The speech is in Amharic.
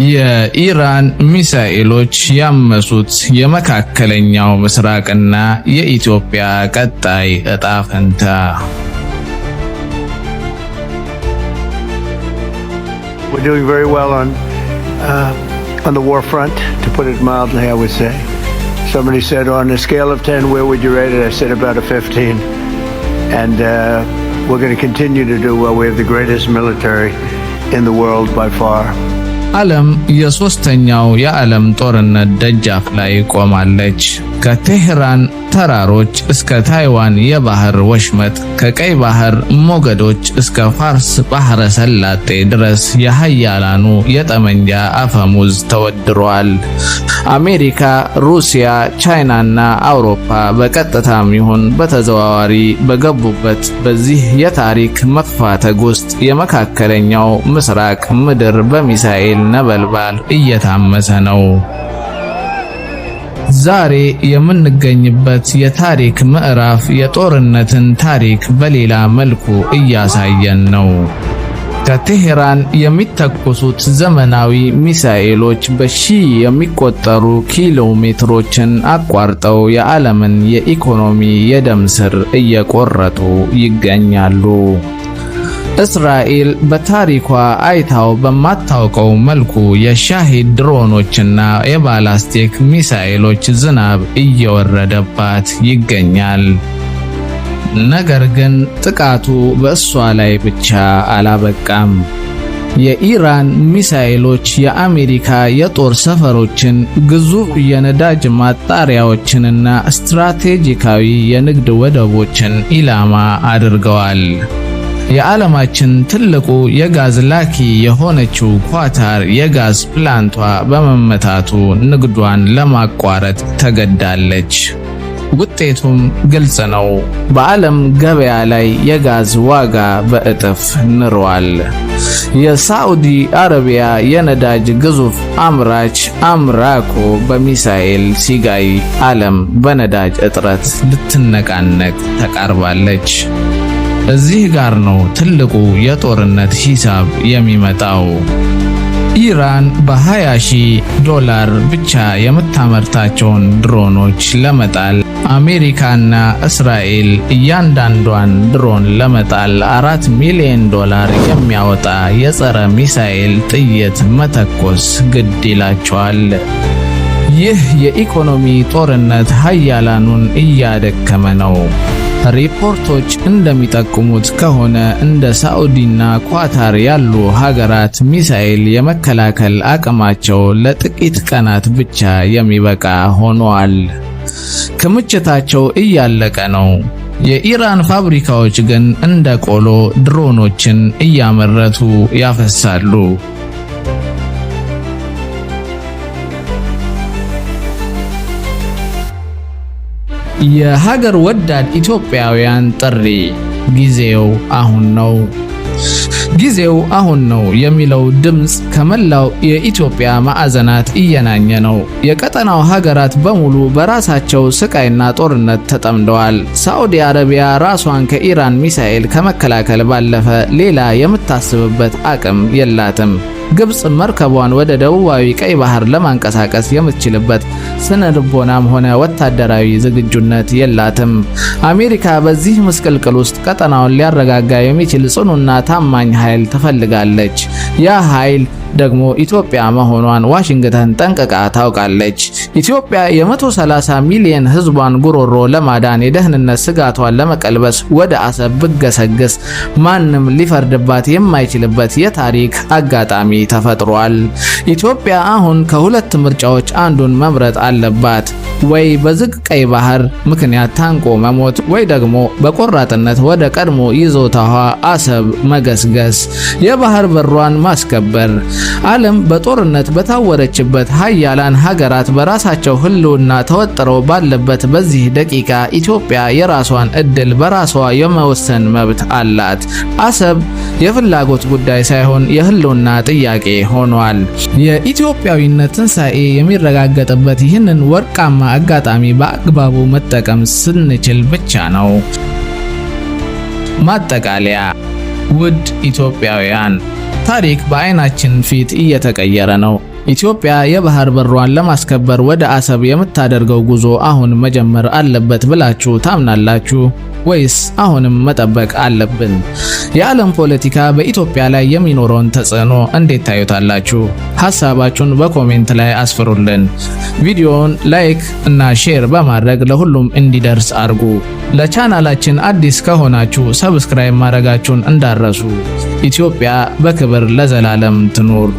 የኢራን ሚሳኤሎች ያመሱት የመካከለኛው ምስራቅና የኢትዮጵያ ቀጣይ ዕጣ ፈንታ። We're doing very well on the war front, to put it mildly, I would say. Somebody said, on a scale of 10, where would you rate it? I said about a 15. And we're going to continue to do well. We have the greatest military in the world by far. ዓለም የሶስተኛው የዓለም ጦርነት ደጃፍ ላይ ቆማለች። ከቴህራን ተራሮች እስከ ታይዋን የባህር ወሽመጥ፣ ከቀይ ባህር ሞገዶች እስከ ፋርስ ባህረ ሰላጤ ድረስ የሃያላኑ የጠመንጃ አፈሙዝ ተወድሯል። አሜሪካ፣ ሩሲያ፣ ቻይናና አውሮፓ በቀጥታም ይሁን በተዘዋዋሪ በገቡበት በዚህ የታሪክ መፋተግ ውስጥ የመካከለኛው ምስራቅ ምድር በሚሳኤል ነበልባል እየታመሰ ነው። ዛሬ የምንገኝበት የታሪክ ምዕራፍ የጦርነትን ታሪክ በሌላ መልኩ እያሳየን ነው። ከቴህራን የሚተኮሱት ዘመናዊ ሚሳኤሎች በሺህ የሚቆጠሩ ኪሎሜትሮችን አቋርጠው የዓለምን የኢኮኖሚ የደም ስር እየቆረጡ ይገኛሉ። እስራኤል በታሪኳ አይታው በማታውቀው መልኩ የሻሂድ ድሮኖችና የባላስቲክ ሚሳኤሎች ዝናብ እየወረደባት ይገኛል። ነገር ግን ጥቃቱ በእሷ ላይ ብቻ አላበቃም። የኢራን ሚሳኤሎች የአሜሪካ የጦር ሰፈሮችን፣ ግዙፍ የነዳጅ ማጣሪያዎችንና ስትራቴጂካዊ የንግድ ወደቦችን ኢላማ አድርገዋል። የዓለማችን ትልቁ የጋዝ ላኪ የሆነችው ኳታር የጋዝ ፕላንቷ በመመታቱ ንግዷን ለማቋረጥ ተገዳለች። ውጤቱም ግልጽ ነው። በዓለም ገበያ ላይ የጋዝ ዋጋ በእጥፍ ንሯል። የሳዑዲ አረቢያ የነዳጅ ግዙፍ አምራች አምራኮ በሚሳኤል ሲጋይ ዓለም በነዳጅ እጥረት ልትነቃነቅ ተቃርባለች። እዚህ ጋር ነው ትልቁ የጦርነት ሂሳብ የሚመጣው። ኢራን በ$20,000 ብቻ የምታመርታቸውን ድሮኖች ለመጣል አሜሪካና እስራኤል እያንዳንዷን ድሮን ለመጣል $4 ሚሊዮን የሚያወጣ የጸረ ሚሳኤል ጥይት መተኮስ ግድ ይላቸዋል። ይህ የኢኮኖሚ ጦርነት ሀያላኑን እያደከመ ነው። ሪፖርቶች እንደሚጠቁሙት ከሆነ እንደ ሳዑዲና ኳታር ያሉ ሀገራት ሚሳኤል የመከላከል አቅማቸው ለጥቂት ቀናት ብቻ የሚበቃ ሆኗል። ክምችታቸው እያለቀ ነው። የኢራን ፋብሪካዎች ግን እንደ ቆሎ ድሮኖችን እያመረቱ ያፈሳሉ። የሀገር ወዳድ ኢትዮጵያውያን ጥሪ፣ ጊዜው አሁን ነው። ጊዜው አሁን ነው የሚለው ድምጽ ከመላው የኢትዮጵያ ማዕዘናት እየናኘ ነው። የቀጠናው ሀገራት በሙሉ በራሳቸው ስቃይና ጦርነት ተጠምደዋል። ሳዑዲ አረቢያ ራሷን ከኢራን ሚሳኤል ከመከላከል ባለፈ ሌላ የምታስብበት አቅም የላትም። ግብጽ መርከቧን ወደ ደቡባዊ ቀይ ባህር ለማንቀሳቀስ የምትችልበት ስነ ልቦናም ሆነ ወታደራዊ ዝግጁነት የላትም። አሜሪካ በዚህ ምስቅልቅል ውስጥ ቀጠናውን ሊያረጋጋ የሚችል ጽኑና ታማኝ ኃይል ትፈልጋለች። ያ ኃይል ደግሞ ኢትዮጵያ መሆኗን ዋሽንግተን ጠንቅቃ ታውቃለች። ኢትዮጵያ የ130 ሚሊዮን ሕዝቧን ጉሮሮ ለማዳን የደህንነት ስጋቷን ለመቀልበስ ወደ አሰብ ብገሰግስ ማንም ሊፈርድባት የማይችልበት የታሪክ አጋጣሚ ተፈጥሯል። ኢትዮጵያ አሁን ከሁለት ምርጫዎች አንዱን መምረጥ አለባት። ወይ በዝግ ቀይ ባህር ምክንያት ታንቆ መሞት፣ ወይ ደግሞ በቆራጥነት ወደ ቀድሞ ይዞታዋ አሰብ መገስገስ፣ የባህር በሯን ማስከበር። ዓለም በጦርነት በታወረችበት ሀያላን ሀገራት በራሳቸው ህልውና ተወጥረው ባለበት በዚህ ደቂቃ ኢትዮጵያ የራሷን እድል በራሷ የመወሰን መብት አላት። አሰብ የፍላጎት ጉዳይ ሳይሆን የህልውና ጥያቄ ሆኗል። የኢትዮጵያዊነት ትንሳኤ የሚረጋገጥበት ይህንን ወርቃማ አጋጣሚ በአግባቡ መጠቀም ስንችል ብቻ ነው። ማጠቃለያ፣ ውድ ኢትዮጵያውያን፣ ታሪክ በአይናችን ፊት እየተቀየረ ነው። ኢትዮጵያ የባህር በሯን ለማስከበር ወደ አሰብ የምታደርገው ጉዞ አሁን መጀመር አለበት ብላችሁ ታምናላችሁ ወይስ አሁንም መጠበቅ አለብን? የዓለም ፖለቲካ በኢትዮጵያ ላይ የሚኖረውን ተጽዕኖ እንዴት ታዩታላችሁ? ሐሳባችሁን በኮሜንት ላይ አስፍሩልን። ቪዲዮውን ላይክ እና ሼር በማድረግ ለሁሉም እንዲደርስ አድርጉ። ለቻናላችን አዲስ ከሆናችሁ ሰብስክራይብ ማድረጋችሁን እንዳረሱ። ኢትዮጵያ በክብር ለዘላለም ትኑር።